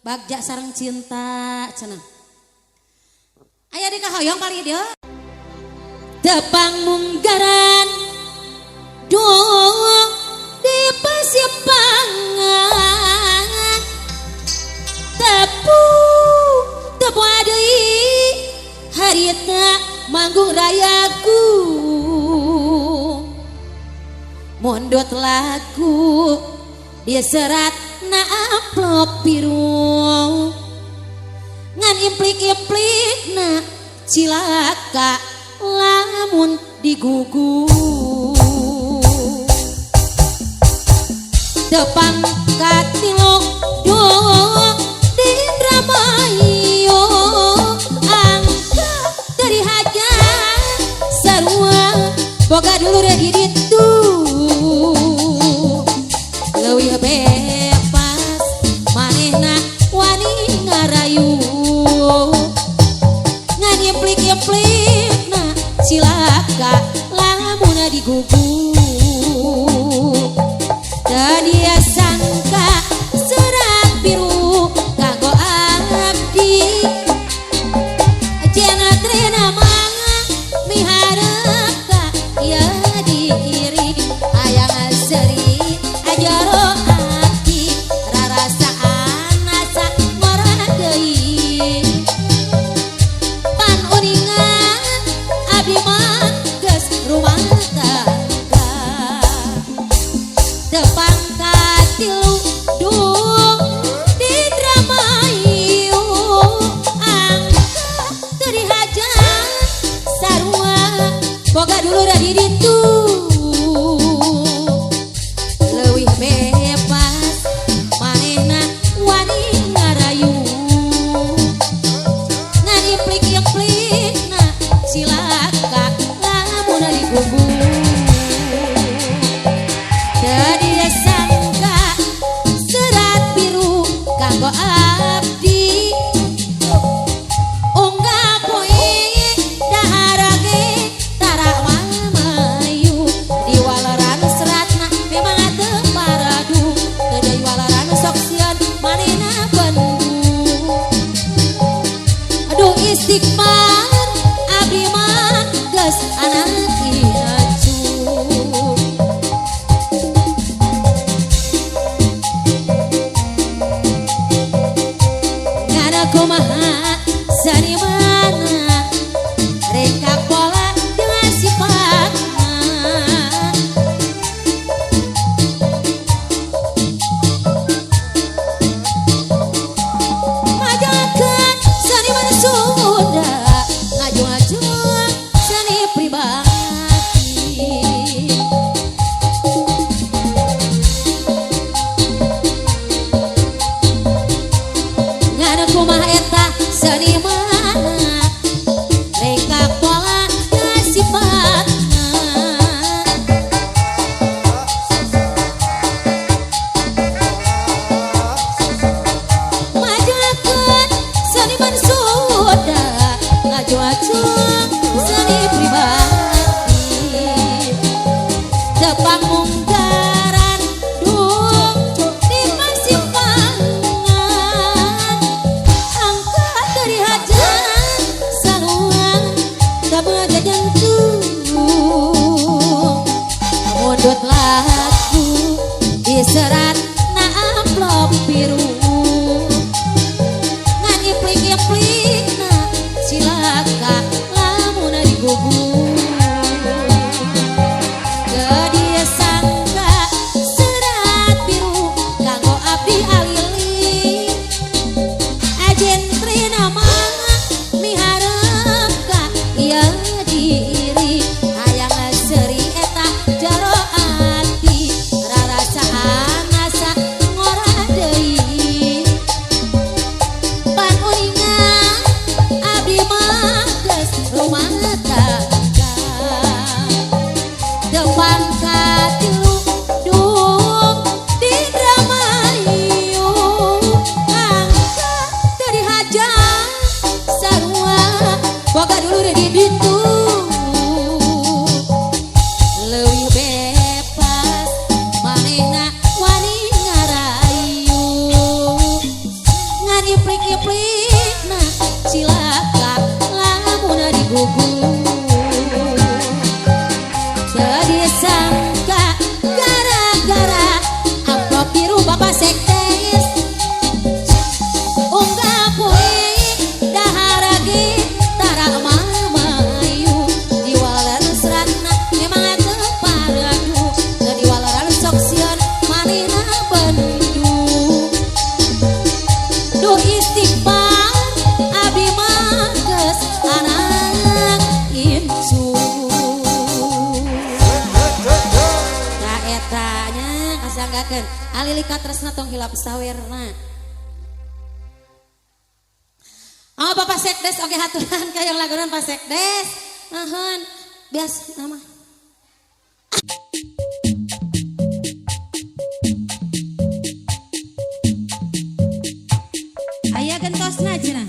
Bagja sareng cinta cenah. Aya di kahoyong kali dia. Tepang munggaran dong di persimpangan tepu adei harita manggung rayaku mondot lagu dia serat na amplop biru ngan implik-implik na cilaka lamun digugu tepang katilok dong di Indramayu angka dari hajat sarua boga dulu di ditu leuwih bebas manehna wani ngarayu ngan implik-implik na cilaka lamun digugu dan dia sangka serat biru kanggo abdi cenah trena manga miharep ka ieu diiri hayang seri ajaro ati rarasaan asa ngora deui pan uningan abdi mah geus rumah tangga tepang katilu dung di Indramayu angka teu dihajar sarua boga dulu di ditu leuwih bebas manehna wani ngarayu ngan implik-implikna cilaka lamun digugu jadi dia sangka serat biru kanggo abdi unggah poe daharage tarak mamayu di walaran seratna memang teu paradu teu deui walaran sok sieun manehna bandung aduh istighfar abdi mah geus anak ihacu kumaha sanimana reka pola dengan sifatna majakan sanimana Sunda ngajung-ngajung seni pribadi ngana kumaha eta sanimana reka pola sifatna majakan seniman Sunda ngajung-ngajung seni pribadi tepang munggaran dung di persimpangan angka dari hajar saluang kabeh jantung mondot lagu diserat na amplop biru ngan implik-implikna cilaka lamun digugu jadi sangka serat biru kanggo abdi alili ajen trena manga miharep ka ieu diiri hayang seri eta jaro ati rarasaan asa ngora deui pan uningan abdi mah geus rumah tangga depan katilu dung di Indramayu angka teu dihajar sarua boga dulu di ditu leuwih bebas manehna wani ngarayu disayakeun. Alilika tresna tong hilap sawerna. Oh Bapak Sekdes oke haturan kayang lagunan Pak Sekdes. Nahan bias nama. Aya gentosna cenah.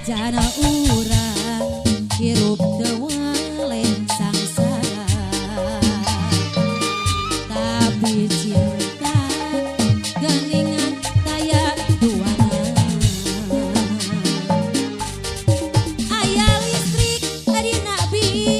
Jana urang hirup teu wale sangsara tapi cinta geuningan taya duana aya listrik dina bilik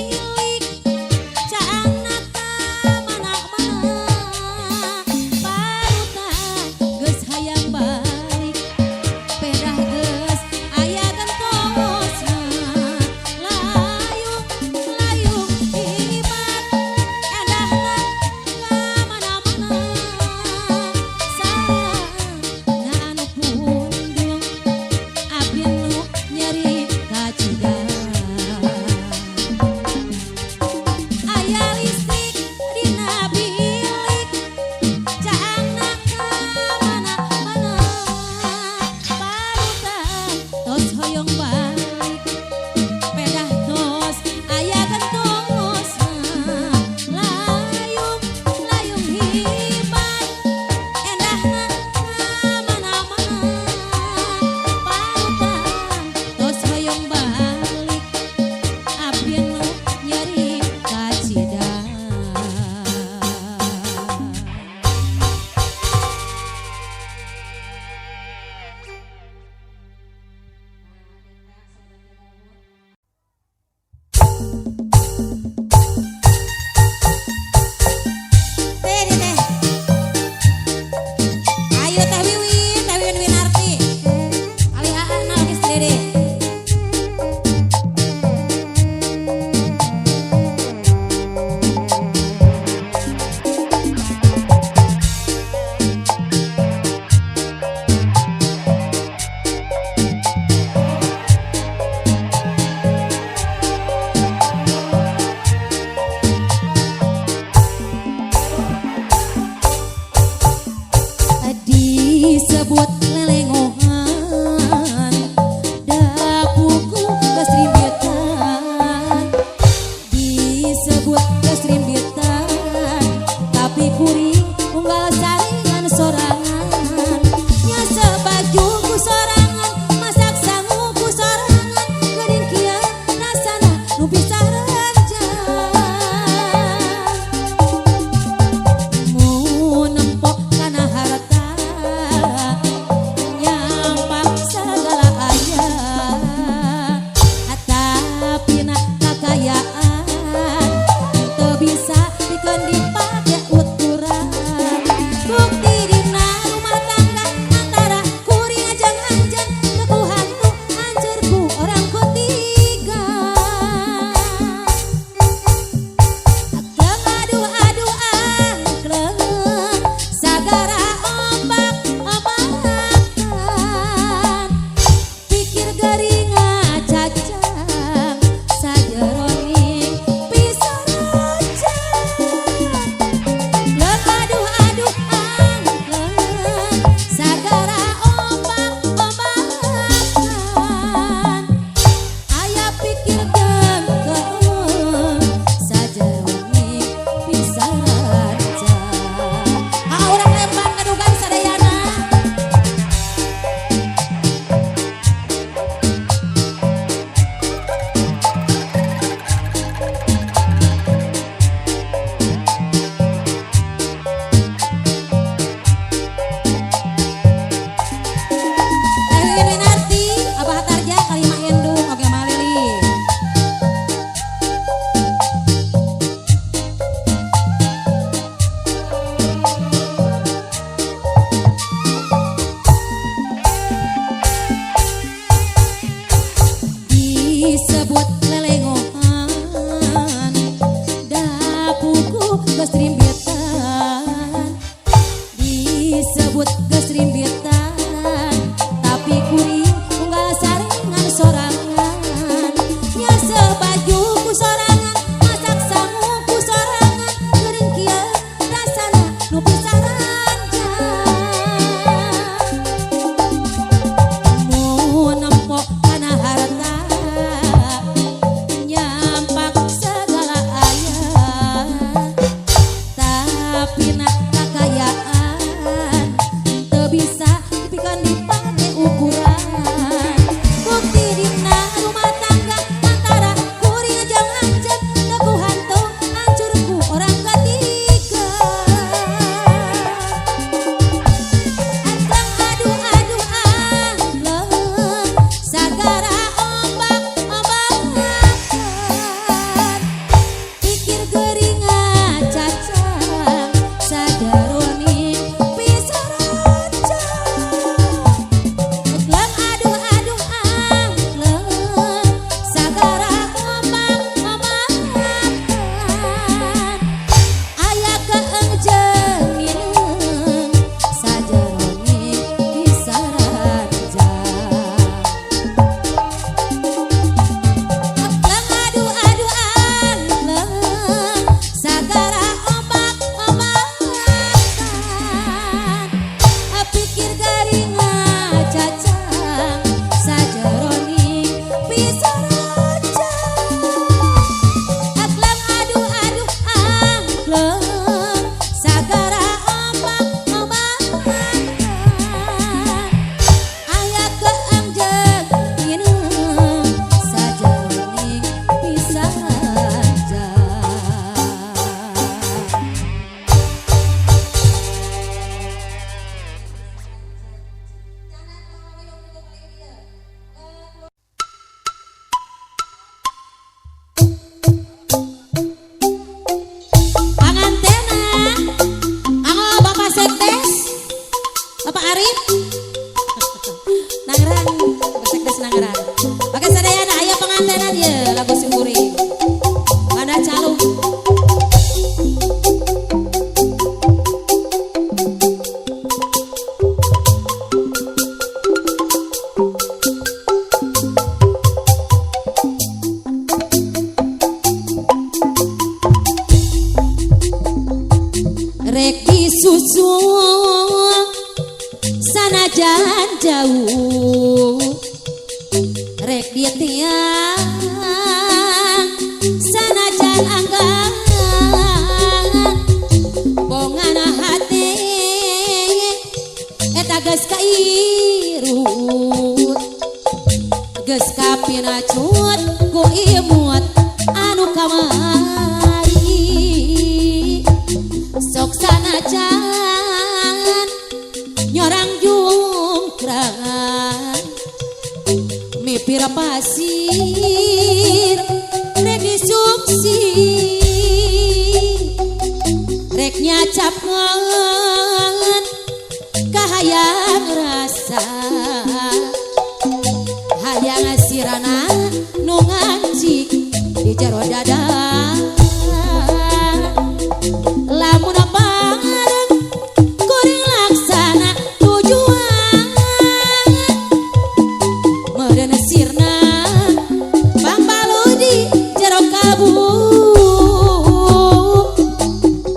Geus kapinacut ku imut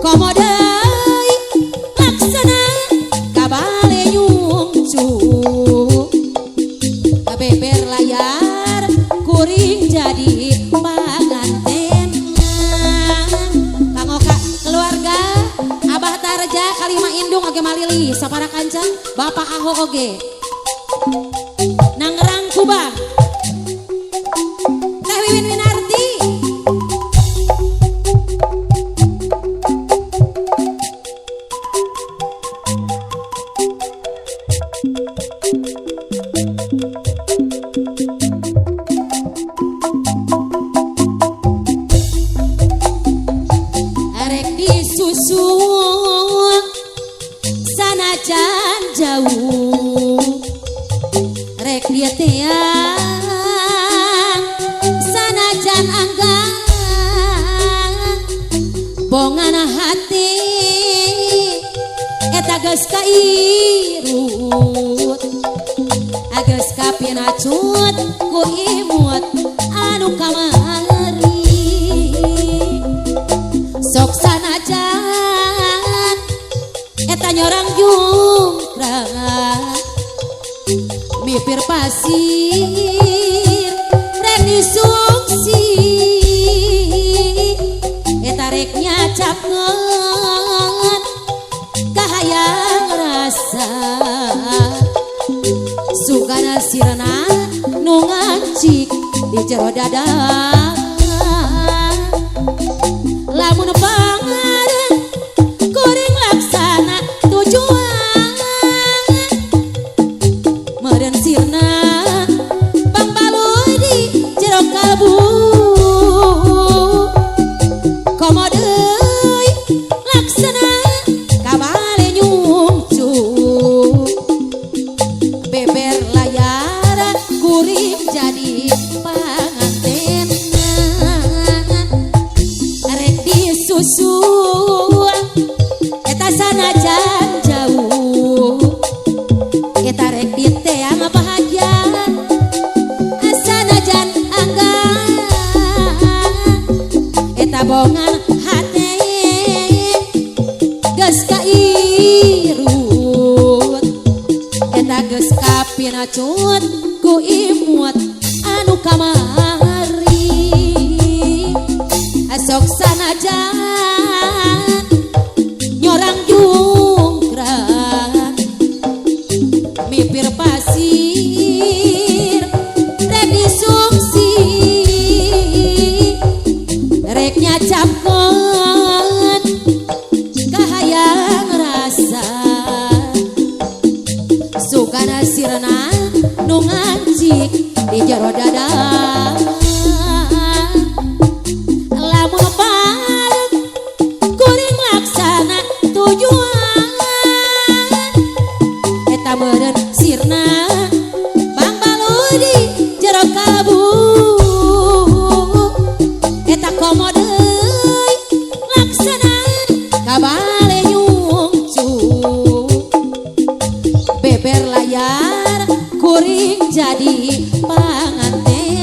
komodai laksana kabale nyungcu beber layar kuring jadi panganten pangoka keluarga Abah Tarja Kalima Indung oge malili sapara kancang Bapak Aho oge Nangerang Kubang Teh Wiwin Winarti arek disusu sanajan jauh rek dia teang sanajan anggang bongana hati eta geus kairut ageus kapinacut ku imut anu kamari sok sanajan eta nyorang jungkrak mipir pasir rek disungsi eta rek nyacapkeun kahayang rasa sugana sirna nu ngancik di jero dada lamun pangareun kuring laksana tujuan meureun sirna bang baluy di jero kalbu komodeui laksana kabale nyungcu beber layar kuring jadi panganten rek disusu eta sanajan jauh eta rek diteang bahagia sanajan anggang eta bongan hati geus kairut eta geus kapinacut ku imut anu kamari sok sanajan nyorang jungkrak mipir pasir rek disungsi rek nyacapkeun kahayang rasa sukana sirna nu ngancik di jero dada lamun parek kuring laksana tujuan eta meureun sirna bang baluy di jero kalbu eta komodeui laksana kabale nyungcu beber layar kuring jadi panganten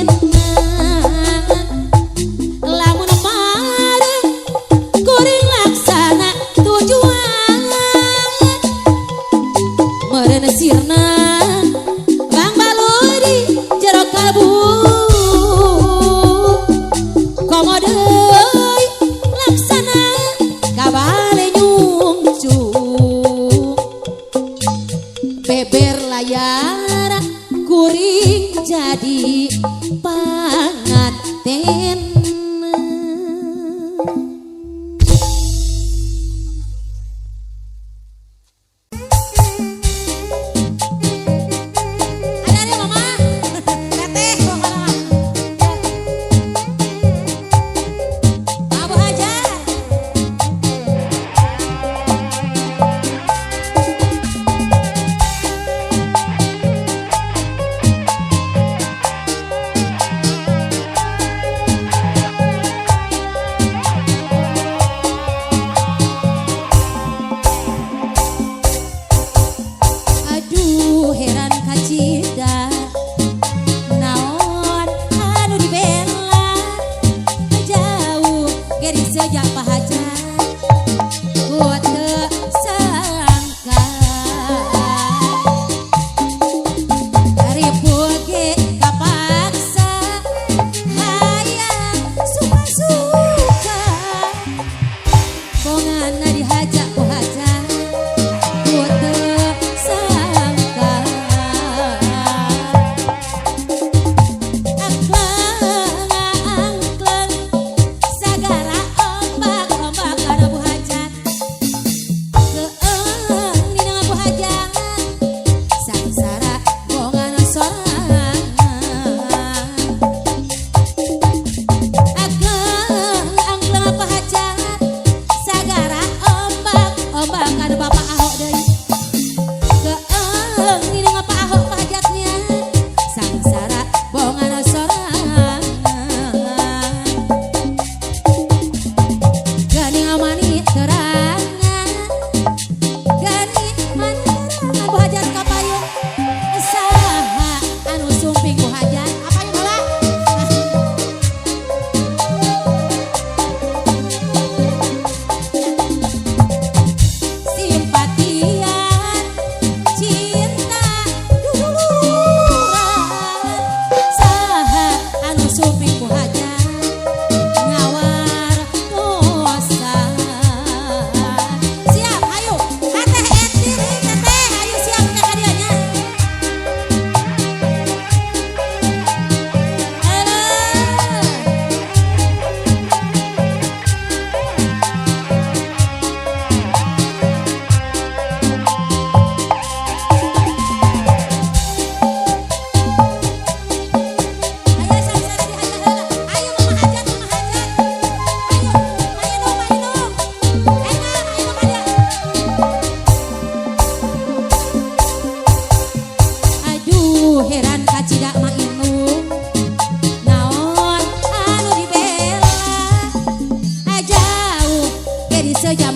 jadi sejak pahajan buat sangka dari puge kapaksa hayang suka-suka bongana dihajak pahajan buat sangka angkleng sagara ombak-ombak kana buhajat keeng dina buhajangan sangsara bongan sorangan ageng angkleng pahajangan sagara ombak-ombak kana bapak Ahok deui keeng dina Pak Ahok pahajatnya sangsara bongan sorangan gani mani terangan gani mani terangan buhajat kapayun saha anu sumping buhajat apa yun bala simpatian cinta duluran saha anu sumping buhajat ngawar dosa siap ayo ateh etin teteh ayo siap nya kadianya ayo sangsara dihajat heula ayo mama hajat ayo ayo dong ayo pada aduh heran kacidak mah inung naon anu dibela jauh jadi sejam